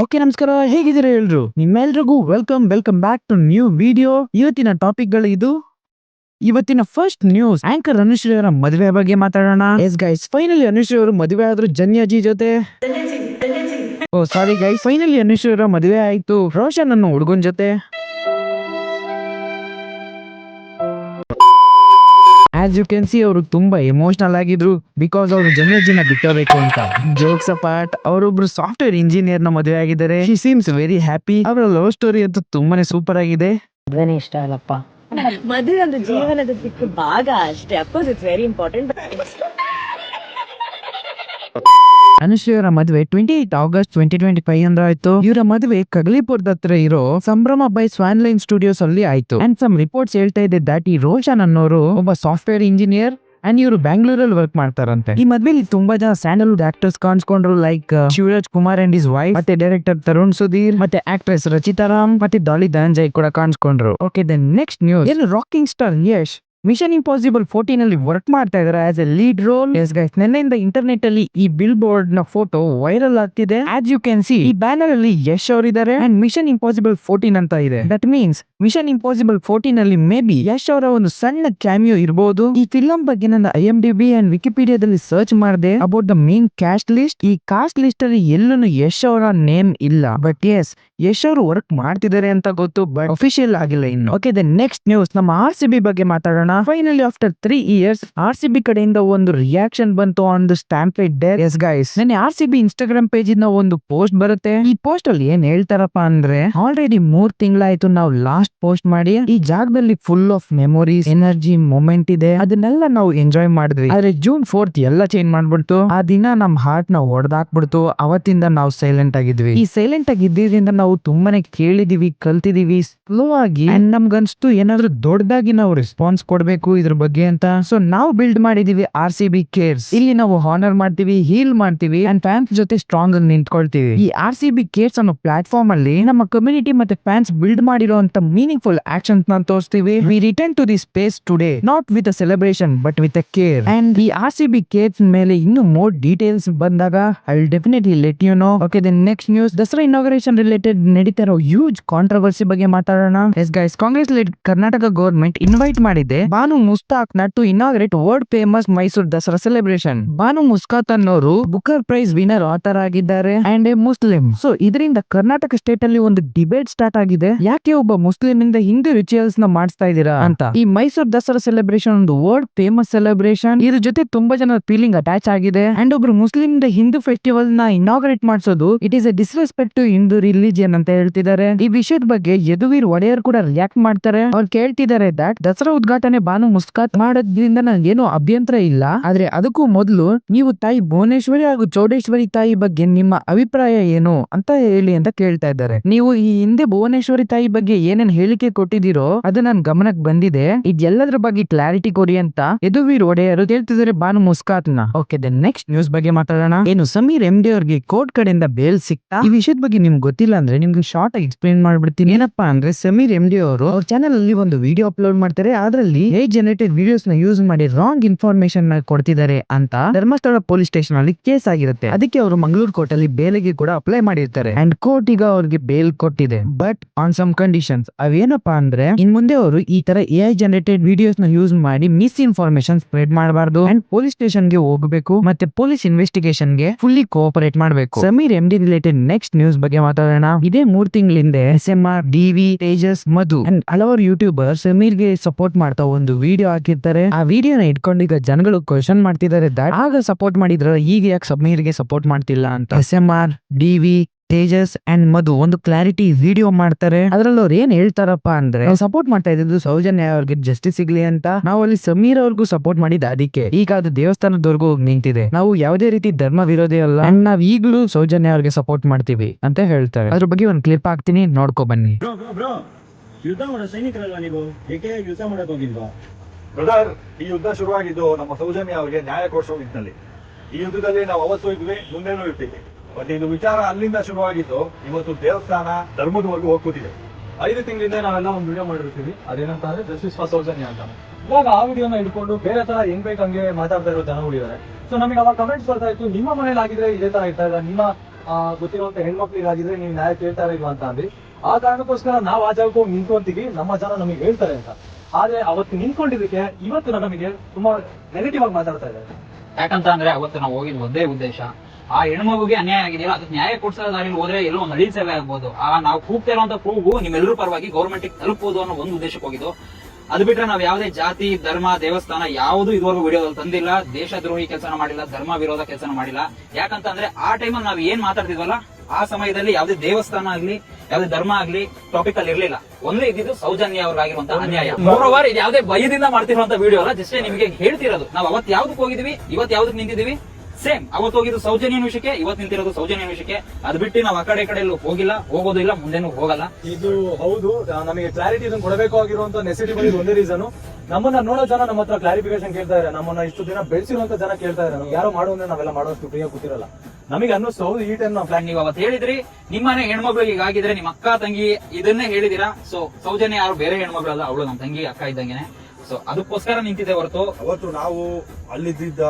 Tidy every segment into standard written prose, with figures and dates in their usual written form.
Okay ನಮಸ್ಕಾರ, ಹೇಗಿದ್ದೀರಾ ಎಲ್ರು? ನಿಮ್ಮೆಲ್ರಿಗೂ welcome back to new video. ಇವತ್ತಿನ ಟಾಪಿಕ್ ಗಳು ಇದು. ಇವತ್ತಿನ ಫಸ್ಟ್ ನ್ಯೂಸ್, ಆಂಕರ್ ಅನುಶ್ರೀ ಅವರ ಮದುವೆ ಬಗ್ಗೆ ಮಾತಾಡೋಣ. ಎಸ್ ಗೈಸ್, ಫೈನಲಿ ಅನುಶ್ರೀ ಅವರು ಮದುವೆ ಆದ್ರು ಜನ್ಯಾಜಿ ಜೊತೆ. ಓ ಸಾರಿ ಗೈಸ್, ಫೈನಲಿ ಅನುಶ್ರೀ ಅವರ ಮದುವೆ ಆಯ್ತು ರೋಷನ್ ಅನ್ನೋ ಹುಡುಗನ್ ಜೊತೆ. ಆಸ್ ಯು ಕ್ಯಾನ್ ಸಿ, ಅವರು ತುಂಬಾ ಎಮೋಷನಲ್ ಆಗಿದ್ರು ಬಿಕಾಸ್ ಅವರು ಜನ್ಯಜಿನ ಬಿಟ್ಟಬೇಕು ಅಂತ. ಜೋಕ್ಸ್ ಅಪಾರ್ಟ್, ಅವರೊಬ್ರು ಸಾಫ್ಟ್ವೇರ್ ಇಂಜಿನಿಯರ್ ನ ಮದುವೆ ಆಗಿದ್ದಾರೆ. She seems very happy. ಅವರ ಲವ್ ಸ್ಟೋರಿ ಅಂತೂ ತುಂಬಾನೇ ಸೂಪರ್ ಆಗಿದೆ. ಮದುವೆನೇ ಇಷ್ಟ ಅಲ್ಲಪ್ಪ. ಮದುವೆ ಒಂದು ಜೀವನದ ಚಿಕ್ಕ ಭಾಗ ಅಷ್ಟೇ. Of course it's very important. Anushree ಅವರ ಮದುವೆ 28 ಆಗಸ್ಟ್ 2025 ಅಂದ್ರೆ ಆಯ್ತು. ಇವರ ಮದುವೆ ಕಗಲಿಪುರದ ಹತ್ರ ಇರೋ ಸಂಭ್ರಮ ಬೈ ಸ್ವಾನ್ ಲೈನ್ ಸ್ಟುಡಿಯೋಸ್ ಅಲ್ಲಿ ಆಯ್ತು. ಅಂಡ್ ಸಮ್ ರಿಪೋರ್ಟ್ಸ್ ಹೇಳ್ತಾ ಇದೆ ದಟ್ ಈ ರೋಷನ್ ಅನ್ನೋರು ಒಬ್ಬ ಸಾಫ್ಟ್ವೇರ್ ಇಂಜಿನಿಯರ್ ಅಂಡ್ ಇವರು ಬ್ಯಾಂಗ್ಳೂರಲ್ಲಿ ವರ್ಕ್ ಮಾಡ್ತಾರಂತೆ. ಈ ಮದ್ವೆಲಿ ತುಂಬಾ ಜನ ಸ್ಯಾಂಡಲ್ವುಡ್ ಆಕ್ಟರ್ಸ್ ಕಾಣಿಸ್ಕೊಂಡ್ರು, like Shivaraj Kumar and his wife, ಮತ್ತೆ ಡೈರೆಕ್ಟರ್ ತರುಣ್ ಸುಧೀರ್, ಮತ್ತೆ ಆಕ್ಟ್ರೆಸ್ ರಚಿತಾ ರಾಮ್, ಮತ್ತೆ ಡಾಲಿ ಧನಂಜಯ್ ಕೂಡ ಕಾಣಿಸ್ಕೊಂಡ್ರು. ಓಕೆ, ದೆನ್ ನೆಕ್ಸ್ಟ್ ನ್ಯೂಸ್, ಏನು rocking star Yash Mission Impossible 14 ಅಲ್ಲಿ ವರ್ಕ್ ಮಾಡ್ತಾ ಇದಾರೆ as a lead role. Yes guys, ನಿನ್ನೆಯಿಂದ ಇಂಟರ್ನೆಟ್ ಅಲ್ಲಿ ಈ ಬಿಲ್ ಬೋರ್ಡ್ ನ ಫೋಟೋ ವೈರಲ್ ಆಗ್ತಿದೆ. ಆಸ್ ಯು ಕ್ಯಾನ್ ಸಿ, ಈ ಬ್ಯಾನರ್ ಅಲ್ಲಿ ಯಶ್ ಅವರಿದ್ದಾರೆ ಅಂಡ್ ಮಿಷನ್ ಇಂಪಾಸಿಬಲ್ 14 ಅಂತ ಇದೆ. ದಟ್ ಮೀನ್ಸ್ ಮಿಷನ್ ಇಂಪಾಸಿಬಲ್ 14 ಅಲ್ಲಿ ಮೇ ಬಿ ಯಶ್ ಅವರ ಒಂದು ಸಣ್ಣ ಕ್ಯಾಮಿಯೋ ಇರಬಹುದು. ಈ ಫಿಲಂ ಬಗ್ಗೆ ನನ್ನ IMDb ಅಂಡ್ ವಿಕಿಪೀಡಿಯಾದಲ್ಲಿ ಸರ್ಚ್ ಮಾಡಿದೆ about the main caste list. ಈ ಕಾಸ್ಟ್ ಲಿಸ್ಟ್ ಅಲ್ಲಿ ಎಲ್ಲೂ ಯಶ್ ಅವರ ನೇಮ್ ಇಲ್ಲ. ಬಟ್ ಎಸ್, ಯಶ್ ಅವರು ವರ್ಕ್ ಮಾಡ್ತಿದ್ದಾರೆ ಅಂತ ಗೊತ್ತು, ಬಟ್ ಅಫಿಷಿಯಲ್ ಆಗಿಲ್ಲ ಇನ್ನು. ಓಕೆ, ದ ನೆಕ್ಸ್ಟ್ ನ್ಯೂಸ್, ನಮ್ಮ RCB ಬಗ್ಗೆ ಮಾತಾಡೋಣ. ಫೈನಲಿ ಆಫ್ಟರ್ 3 years RCB ಕಡೆಯಿಂದ ಒಂದು ರಿಯಾಕ್ಷನ್ ಬಂತು on the stampede day. Yes guys, ನನ್ನ RCB ಇನ್ಸ್ಟಾಗ್ರಾಮ್ ಪೇಜ್ ಇಂದ ಒಂದು ಪೋಸ್ಟ್ ಬರುತ್ತೆ. ಈ ಪೋಸ್ಟ್ ಅಲ್ಲಿ ಏನ್ ಹೇಳ್ತಾರಪ್ಪ ಅಂದ್ರೆ, ಆಲ್ರೆಡಿ 3 ತಿಂಗಳಾಯ್ತು ನಾವು ಲಾಸ್ಟ್ ಪೋಸ್ಟ್ ಮಾಡಿ. ಈ ಜಾಗದಲ್ಲಿ full of memories, energy, moment ಇದೆ, ಅದನ್ನೆಲ್ಲ ನಾವು ಎಂಜಾಯ್ ಮಾಡಿದ್ವಿ. ಆದ್ರೆ June 4th ಎಲ್ಲ ಚೇಂಜ್ ಮಾಡ್ಬಿಡ್ತು. ಆ ದಿನ ನಮ್ ಹಾರ್ಟ್ ನ ಹೊಡೆದಾಕ್ಬಿಡ್ತು. ಅವತ್ತಿಂದ ನಾವು ಸೈಲೆಂಟ್ ಆಗಿದ್ವಿ. ಈ ಸೈಲೆಂಟ್ ಆಗಿದ್ದರಿಂದ ನಾವು ತುಂಬಾನೇ ಕೇಳಿದೀವಿ, ಕಲ್ತಿದೀವಿ ಸ್ಲೋ ಆಗಿ. ಅಂಡ್ ನಮ್ಗನ್ಸ್ತು ಏನಾದ್ರೂ ದೊಡ್ಡದಾಗಿ ನಾವು ರೆಸ್ಪಾನ್ಸ್ ಕೊಡ್ಬೇಕು ಇದ್ರ ಬಗ್ಗೆ ಅಂತ. ಸೊ ನಾವು ಬಿಲ್ಡ್ ಮಾಡಿದೀವಿ RCB ಕೇರ್ಸ್. ಇಲ್ಲಿ ನಾವು ಹಾನರ್ ಮಾಡ್ತೀವಿ, ಹೀಲ್ ಮಾಡ್ತೀವಿ ಅಂಡ್ ಫ್ಯಾನ್ಸ್ ಜೊತೆ ಸ್ಟ್ರಾಂಗ್ ಆಗಿ ನಿಂತ್ಕೊಳ್ತೀವಿ. ಈ RCB ಕೇರ್ಸ್ ಅನ್ನೋ ಪ್ಲಾಟ್ಫಾರ್ಮ್ ಅಲ್ಲಿ ನಮ್ಮ ಕಮ್ಯುನಿಟಿ ಮತ್ತೆ ಫ್ಯಾನ್ಸ್ ಬಿಲ್ಡ್ ಮಾಡಿರುವಂತ ಮೀನಿಂಗ್ಫುಲ್ ಆಕ್ಷನ್ಸ್ ನ ತೋರಿಸ್ತೀವಿ. We return to the space today, not with a celebration but with a care. And ಈ RCB ಕೇರ್ಸ್ ಮೇಲೆ ಇನ್ನು ಮೋರ್ ಡೀಟೇಲ್ಸ್ ಬಂದಾಗ I will definitely let you know. Okay, the next news, Dasara inauguration related ನಡೀತಾ ಇರೋ huge controversy ಬಗ್ಗೆ ಮಾತಾಡೋಣ. Yes guys, Congress led Karnataka government invite ಮಾಡಿದೆ ಬಾನು ಮುಸ್ತಾಕ್ ನ to inaugurate world famous Mysuru Dasara celebration. Banu Mushtaq ಅನ್ನೋರು ಬುಕರ್ ಪ್ರೈಸ್ ವಿನರ್ ಆಥರ್ ಆಗಿದ್ದಾರೆ ಅಂಡ್ ಎ ಮುಸ್ಲಿಂ. ಸೊ ಇದರಿಂದ Karnataka state ಅಲ್ಲಿ ಒಂದು ಡಿಬೇಟ್ ಸ್ಟಾರ್ಟ್ ಆಗಿದೆ, ಯಾಕೆ ಒಬ್ಬ ಮುಸ್ಲಿಂ ಇಂದ ಹಿಂದೂ ರಿಚುವಲ್ಸ್ ನ ಮಾಡಿಸ್ತಾ ಇದೀರಾ ಅಂತ. ಈ ಮೈಸೂರು ದಸರಾ ಸೆಲೆಬ್ರೇಷನ್ ಒಂದು ವರ್ಲ್ಡ್ ಫೇಮಸ್ ಸೆಲೆಬ್ರೇಷನ್. ಇದ್ರ ಜೊತೆ ತುಂಬಾ ಜನ ಫೀಲಿಂಗ್ ಅಟ್ಯಾಚ್ ಆಗಿದೆ. ಅಂಡ್ ಒಬ್ರು ಮುಸ್ಲಿಂ ಇಂದ ಹಿಂದೂ ಫೆಸ್ಟಿವಲ್ ನ ಇನಾಗ್ರೇಟ್ ಮಾಡಿಸೋದು it is a disrespect to Hindu religion ಅಂತ ಹೇಳ್ತಿದ್ದಾರೆ. ಈ ವಿಷಯದ ಬಗ್ಗೆ ಯದುವೀರ್ ಒಡೆಯರ್ ಕೂಡ ರಿಯಾಕ್ಟ್ ಮಾಡ್ತಾರೆ. ಅವ್ರು ಕೇಳ್ತಿದ್ದಾರೆ ದಟ್ ದಸರಾ ಉದ್ಘಾಟನೆ ಬಾನು ಮುಸ್ತಾಕ್ ಮಾಡೋದ್ರಿಂದ ನನಗೇನು ಅಭ್ಯಂತರ ಇಲ್ಲ, ಆದ್ರೆ ಅದಕ್ಕೂ ಮೊದಲು ನೀವು ತಾಯಿ ಭುವನೇಶ್ವರಿ ಹಾಗೂ ಚೌಡೇಶ್ವರಿ ತಾಯಿ ಬಗ್ಗೆ ನಿಮ್ಮ ಅಭಿಪ್ರಾಯ ಏನು ಅಂತ ಹೇಳಿ ಅಂತ ಕೇಳ್ತಾ ಇದ್ದಾರೆ. ನೀವು ಈ ಹಿಂದೆ ಭುವನೇಶ್ವರಿ ತಾಯಿ ಬಗ್ಗೆ ಏನೇನ್ ಹೇಳಿಕೆ ಕೊಟ್ಟಿದ್ದೀರೋ ಅದು ನನ್ ಗಮನಕ್ಕೆ ಬಂದಿದೆ, ಇದೆಲ್ಲದ್ರ ಬಗ್ಗೆ ಕ್ಲಾರಿಟಿ ಕೊಡಿ ಅಂತ ಯದುವೀರ್ ಒಡೆಯರ್ ಕೇಳ್ತಿದ್ದಾರೆ ಬಾನು ಮುಸ್ತಾಕ್ ನ. ಓಕೆ, ದ ನೆಕ್ಸ್ಟ್ ನ್ಯೂಸ್ ಬಗ್ಗೆ ಮಾತಾಡೋಣ. ಏನು ಸಮೀರ್ MD ಅವ್ರಿಗೆ ಕೋರ್ಟ್ ಕಡೆಯಿಂದ ಬೇಲ್ ಸಿಕ್ತಾ? ಈ ವಿಷಯದ ಬಗ್ಗೆ ನಿಮ್ಗೆ ಗೊತ್ತಿಲ್ಲ ಅಂದ್ರೆ ನಿಮ್ಗೆ ಶಾರ್ಟ್ ಆಗಿ ಎಕ್ಸ್ಪ್ಲೇನ್ ಮಾಡ್ಬಿಡ್ತೀನಿ. ಏನಪ್ಪಾ ಅಂದ್ರೆ, ಸಮೀರ್ MD ಅವರು ಅವ್ರ ಚಾನಲ್ ಅಲ್ಲಿ ಒಂದು ವಿಡಿಯೋ ಅಪ್ಲೋಡ್ ಮಾಡ್ತಾರೆ. ಅದರಲ್ಲಿ ಜನರೇಟೆಡ್ ವಿಡಿಯೋಸ್ ನ ಯೂಸ್ ಮಾಡಿ ರಾಂಗ್ ಇನ್ಫಾರ್ಮೇಶನ್ ನ ಕೊಡ್ತಿದ್ದಾರೆ ಅಂತ ಧರ್ಮಸ್ಥಳ ಪೊಲೀಸ್ ಸ್ಟೇಷನ್ ಅಲ್ಲಿ ಕೇಸ್ ಆಗಿರುತ್ತೆ. ಅದಕ್ಕೆ ಅವರು ಮಂಗಳೂರು ಕೋರ್ಟ್ ಅಲ್ಲಿ ಬೇಲಿಗೆ ಕೂಡ ಅಪ್ಲೈ ಮಾಡಿರ್ತಾರೆ ಅಂಡ್ ಕೋರ್ಟ್ ಈಗ ಅವ್ರಿಗೆ ಬೇಲ್ ಕೊಟ್ಟಿದೆ, ಬಟ್ ಆನ್ ಸಮ್ ಕಂಡೀಷನ್ಸ್. ಅವೇನಪ್ಪಾ ಅಂದ್ರೆ, ಇನ್ ಮುಂದೆ ಅವರು ಈ ತರ AI ಜನರೇಟೆಡ್ ವಿಡಿಯೋಸ್ ನ ಯೂಸ್ ಮಾಡಿ ಮಿಸ್ ಇನ್ಫಾರ್ಮೇಶನ್ ಸ್ಪ್ರೆಡ್ ಮಾಡಬಾರ್ದು ಅಂಡ್ ಪೊಲೀಸ್ ಸ್ಟೇಷನ್ ಗೆ ಹೋಗಬೇಕು ಮತ್ತೆ ಪೊಲೀಸ್ ಇನ್ವೆಸ್ಟಿಗೇಷನ್ ಗೆ ಫುಲ್ಲಿ ಕೋಆಪರೇಟ್ ಮಾಡಬೇಕು. Sameer MD related next news ಬಗ್ಗೆ ಮಾತಾಡೋಣ. ಇದೇ 3 ತಿಂಗಳ ಹಿಂದೆ SMR, DV, Tejas, Madhu and ಹಲವಾರು ಯೂಟ್ಯೂಬರ್ ಸಮೀರ್ ಗೆ ಸಪೋರ್ಟ್ ಮಾಡ್ತಾ ಒಂದು ವಿಡಿಯೋ ಹಾಕಿರ್ತಾರೆ. ಆ ವಿಡಿಯೋನ ಇಟ್ಕೊಂಡು ಈಗ ಜನಗಳು ಕ್ವಶನ್ ಮಾಡ್ತಿದ್ದಾರೆ ದಟ್ ಆಗ ಸಪೋರ್ಟ್ ಮಾಡಿದ್ರ ಈಗ ಯಾಕೆ ಸಮೀರ್ ಗೆ ಸಪೋರ್ಟ್ ಮಾಡ್ತಿಲ್ಲ ಅಂತ. SMR, DV, ತೇಜಸ್ ಅಂಡ್ ಮಧು ಒಂದು ಕ್ಲಾರಿಟಿ ವಿಡಿಯೋ ಮಾಡ್ತಾರೆ. ಅದ್ರಲ್ಲಿ ಅವ್ರು ಏನ್ ಹೇಳ್ತಾರಪ್ಪ ಅಂದ್ರೆ, ನಾವು ಸಪೋರ್ಟ್ ಮಾಡ್ತಾ ಇದ್ದು ಸೌಜನ್ಯ ಅವ್ರಿಗೆ ಜಸ್ಟಿಸ್ ಸಿಗ್ಲಿ ಅಂತ. ನಾವು ಅಲ್ಲಿ ಸಮೀರ್ ಅವ್ರಿಗೂ ಸಪೋರ್ಟ್ ಮಾಡಿದ ಅದಕ್ಕೆ ಈಗ ಅದು ದೇವಸ್ಥಾನದವರೆಗೂ ಹೋಗಿ ನಿಂತಿದೆ. ನಾವು ಯಾವುದೇ ರೀತಿ ಧರ್ಮ ವಿರೋಧಿ ಅಲ್ಲ ಅಂಡ್ ನಾವ್ ಈಗಲೂ ಸೌಜನ್ಯ ಅವ್ರಿಗೆ ಸಪೋರ್ಟ್ ಮಾಡ್ತೀವಿ ಅಂತ ಹೇಳ್ತಾರೆ. ಅದ್ರ ಬಗ್ಗೆ ಒಂದು ಕ್ಲಿಪ್ ಹಾಕ್ತೀನಿ, ನೋಡ್ಕೊ ಬನ್ನಿ. ಯುದ್ಧ ಮಾಡೋ ಸೈನಿಕರಲ್ಲ ನೀವು, ಏಕೆ ಯುದ್ಧ ಮಾಡಕ್ ಹೋಗಿಲ್ವಾ? ಬ್ರದರ್, ಈ ಯುದ್ಧ ಶುರುವಾಗಿದ್ದು ನಮ್ಮ ಸೌಜನ್ಯ ಅವರಿಗೆ ನ್ಯಾಯ ಕೊಡಿಸೋ ನಿಟ್ಟಿನಲ್ಲಿ. ಈ ಯುದ್ಧದಲ್ಲಿ ನಾವು ಅವತ್ತು ಇದ್ವಿ, ಮುಂದೆನೂ ಇರ್ತೀವಿ. ಬಟ್ ಇದು ವಿಚಾರ ಅಲ್ಲಿಂದ ಶುರುವಾಗಿದ್ದು ಇವತ್ತು ದೇವಸ್ಥಾನ ಧರ್ಮದವರೆಗೂ ಹೋಗ್ತಿದೆ. 5 ತಿಂಗಳಿಂದ ನಾವೆಲ್ಲ ಒಂದು ವಿಡಿಯೋ ಮಾಡಿರ್ತೀವಿ, ಅದೇನಂತ ಅಂದ್ರೆ ಜಸ್ಟಿಸ್ ಫಾರ್ ಸೌಜನ್ಯ ಅಂತ. ಇವಾಗ ಆ ವಿಡಿಯೋನ ಇಟ್ಕೊಂಡು ಬೇರೆ ತರ ಹೆಂಗ್ ಬೇಕಂಗೆ ಮಾತಾಡ್ತಾ ಇರೋ ಜನಗಳಿದ್ದಾರೆ. ಸೊ ನಮಗೆ ಅವಾಗ ಕಮೆಂಟ್ಸ್ ಬರ್ತಾ ಇತ್ತು, ನಿಮ್ಮ ಮನೇಲಿ ಆಗಿದ್ರೆ ಇದೇ ತರ ಇರ್ತಾ ಇಲ್ಲ, ನಿಮ್ಮ ಗೊತ್ತಿರುವಂತ ಹೆಣ್ಮಕ್ಳಿಗಾಗಿದ್ರೆ ನೀವು ನ್ಯಾಯ ಕೇಳ್ತಾ ಇಲ್ವಾ ಅಂತ ಅಂದ್ರಿ. ಆ ಕಾರಣಕ್ಕೋಸ್ಕರ ನಾವು ಆ ಜಾಗಕ್ಕೆ ಹೋಗಿ ನಿಂತ್ಕೊಂತೀವಿ, ನಮ್ಮ ಜನ ನಮಗೆ ಹೇಳ್ತಾರೆ ಅಂತ. ಆದ್ರೆ ಅವತ್ತು ನಿಂತ್ಕೊಂಡಿದ್ದಕ್ಕೆ ಇವತ್ತು ನಮಗೆ ತುಂಬಾ ನೆಗೆಟಿವ್ ಆಗಿ ಮಾತಾಡ್ತಾ ಇದ್ದಾರೆ. ಯಾಕಂತ ಅಂದ್ರೆ ಅವತ್ತು ನಾವು ಹೋಗಿದ್ ಒಂದೇ ಉದ್ದೇಶ, ಆ ಹೆಣ್ಮಗುಗೆ ಅನ್ಯಾಯ ಆಗಿದೆಯಲ್ಲ ಅದಕ್ಕೆ ನ್ಯಾಯ ಕೊಡ್ಸೋ ದಾರಿಲಿ ಹೋದ್ರೆ ಎಲ್ಲೋ ಒಂದು ಹಳ್ಳಿ ಸೇವೆ ಆಗ್ಬೋದು. ನಾವು ಕೂಗ್ತಾ ಇರುವಂತ ಕೂಗು ನಿಮ್ಮೆಲ್ಲರೂ ಪರವಾಗಿ ಗೌರ್ಮೆಂಟ್ ತಲುಪಬಹುದು ಅನ್ನೋ ಒಂದು ಉದ್ದೇಶಕ್ಕೆ ಹೋಗಿದ್ದು. ಅದು ಬಿಟ್ರೆ ನಾವು ಯಾವುದೇ ಜಾತಿ, ಧರ್ಮ, ದೇವಸ್ಥಾನ ಯಾವುದು ಇದುವರೆಗೂ ವಿಡಿಯೋದಲ್ಲಿ ತಂದಿಲ್ಲ. ದೇಶದ್ರೋಹಿ ಕೆಲಸನ ಮಾಡಿಲ್ಲ, ಧರ್ಮ ವಿರೋಧ ಕೆಲಸನ ಮಾಡಿಲ್ಲ. ಯಾಕಂತಂದ್ರೆ ಆ ಟೈಮಲ್ಲಿ ನಾವು ಏನ್ ಮಾತಾಡ್ತಿದ್ವಲ್ಲ ಆ ಸಮಯದಲ್ಲಿ ಯಾವುದೇ ದೇವಸ್ಥಾನ ಆಗ್ಲಿ ಯಾವುದೇ ಧರ್ಮ ಆಗ್ಲಿ ಟಾಪಿಕ್ ಅಲ್ಲಿ ಇರ್ಲಿಲ್ಲ. ಒಂದೇ ಇದ್ದಿದ್ದು ಸೌಜನ್ಯ ಅವ್ರಿಗಾಗಿರುವಂತಹ ಅನ್ಯಾಯ. ಮೋರೋವರ್ ಇದು ಯಾವುದೇ ಭಯದಿಂದ ಮಾಡ್ತಿರುವಂತ ವಿಡಿಯೋ ಅಲ್ಲ, ಜಸ್ಟ್ ನಿಮಗೆ ಹೇಳ್ತಿರೋದು. ನಾವು ಅವತ್ತು ಯಾವ್ದಕ್ ಹೋಗಿದ್ವಿ, ಇವತ್ತು ಯಾವ್ದಕ್ ನಿಂತಿದೀವಿ ಸೇಮ್. ಅವತ್ತು ಹೋಗಿದ್ದು ಸೌಜನ್ಯ ವಿಷಯಕ್ಕೆ, ಇವತ್ತು ನಿಂತಿರೋದು ಸೌಜನ್ಯ ವಿಷಯಕ್ಕೆ. ಅದು ಬಿಟ್ಟು ನಾವು ಆ ಕಡೆ ಎಲ್ಲೂ ಹೋಗಿಲ್ಲ, ಹೋಗೋದು ಇಲ್ಲ, ಮುಂದೆನೂ ಹೋಗಲ್ಲ. ಇದು ಹೌದು, ನಮಗೆ ಕ್ಲಾರಿಟಿ ಇದನ್ನು ಕೊಡಬೇಕಾಗಿರುವಂತ ನೆಸಿಟಿ ಬಂದಿದ್ದು ಒಂದೇ ರೀಸನ್. ನಮ್ಮನ್ನ ನೋಡೋ ಜನ ನಮ್ಮ ಹತ್ರ ಕ್ಲಾರಿಫಿಕೇಶನ್ ಕೇಳ್ತಾ ಇದ್ದಾರೆ. ನಮ್ಮನ್ನ ಇಷ್ಟು ದಿನ ಬೆಳೆಸಿರುವಂತ ಜನ ಕೇಳ್ತಾ ಇದ್ದಾರೆ. ನಮ್ಗೆ ಯಾರೋ ಮಾಡುವಂದ್ರೆ ನಾವೆಲ್ಲ ಮಾಡೋಷ್ಟು ಫ್ರೀಯಾಗಿ ಕೂತಿರಲ್ಲ. ನಮಗೆ ಅನ್ನಿಸ್ತು ಹೌದು ಈ ಟೈಮ್ ನಾವು ಪ್ಲಾನ್. ನೀವು ಅವತ್ತು ಹೇಳಿದ್ರಿ ನಿಮ್ಮನೆ ಹೆಣ್ಮಗಳು ಹೀಗಾಗಿದ್ರೆ ನಿಮ್ಮ ಅಕ್ಕ ತಂಗಿ ಇದನ್ನೇ ಹೇಳಿದಿರಾ. ಸೊ ಸೌಜನ್ಯ ಯಾರು ಬೇರೆ ಹೆಣ್ಮಗಳಲ್ಲ, ಅವಳು ನಮ್ಮ ತಂಗಿ ಅಕ್ಕ ಇದ್ದಂಗೆನೆ. ಸೊ ಅದಕ್ಕೋಸ್ಕರ ನಿಂತಿದೆ ಹೊರತು ಅವತ್ತು ನಾವು ಅಲ್ಲಿದ್ದ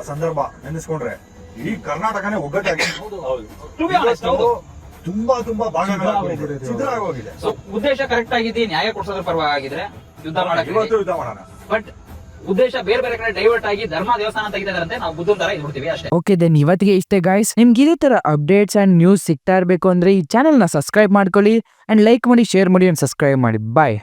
ಸಂದರ್ಭ ನೆನೆಸ್ಕೊಂಡ್ರೆ ಇಡೀ ಕರ್ನಾಟಕನೇ ಒಗ್ಗಟ್ಟಾಗಿ to be honest, ಹೌದು. ತುಂಬಾ ಭಾಗಗಳಾಗೋಗಿದೆ, ಛಿದ್ರ ಆಗೋಗಿದೆ. ಸೊ ಉದ್ದೇಶ ಕರೆಕ್ಟ್ ಆಗಿದ್ದು ನ್ಯಾಯ ಕೊಡ್ಸೋದ್ರ ಪರವಾಗಿದ್ರೆ ಯುದ್ಧ ಮಾಡಕ್ಕೆ, ಇವತ್ತು ಯುದ್ಧ ಮಾಡೋಣ. ಬಟ್ ಉದ್ದೇಶ ಬೇರೆ ಬೇರೆ ಕಡೆ ಡೈವರ್ಟ್ ಆಗಿ ಧರ್ಮ ದೇವಸ್ಥಾನ ತೆಗಿತಾರಂತೆ ನಾವು ಬುದ್ಧನ ತರ ನೋಡ್ತೀವಿ ಅಷ್ಟೇ. ಓಕೆ ದೆನ್ ಇವತ್ತಿಗೆ ಇಷ್ಟೇ ಗಾಯ್ಸ್. ನಿಮ್ಗೆ ಇದೇ ತರ ಅಪ್ಡೇಟ್ಸ್ ಅಂಡ್ ನ್ಯೂಸ್ ಸಿಗ್ತಾ ಇರಬೇಕು ಅಂದ್ರೆ ಈ ಚಾನೆಲ್ ನ ಸಬ್ಸ್ಕ್ರೈಬ್ ಮಾಡ್ಕೊಳ್ಳಿ ಅಂಡ್ ಲೈಕ್ ಮಾಡಿ, ಶೇರ್ ಮಾಡಿ ಅಂಡ್ ಸಬ್ಸ್ಕ್ರೈಬ್ ಮಾಡಿ. ಬಾಯ್.